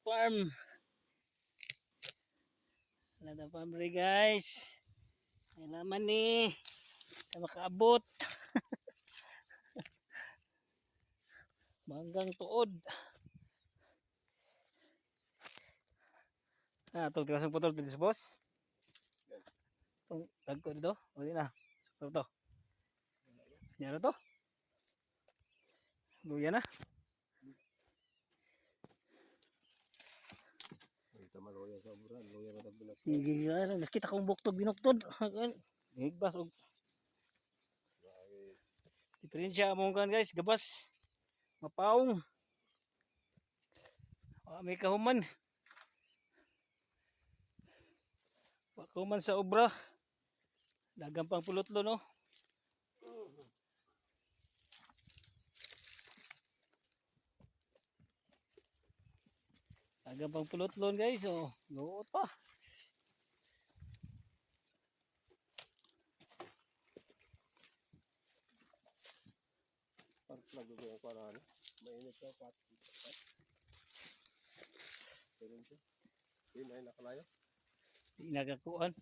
farm. Another farm rin guys. May laman ni sa makaabot. Manggang tuod. Itong tigasang putol dito boss. Itong tagko dito. O di na. Sakto to. Yan na to. Luya na. Sige nga. Nakita kong buktog binuktod. Higbas og. Diferensya mo kan guys. Gabas. Mapaong. May kahuman. Kahuman sa obra. Dagang pang pulutlo no. Dagang pang pulutlon guys. Oh, luot pa. Parang nagugulong ko na ano. Mainit ka pat. Pero ito. Yun ay nakalayo. Di nagakuan.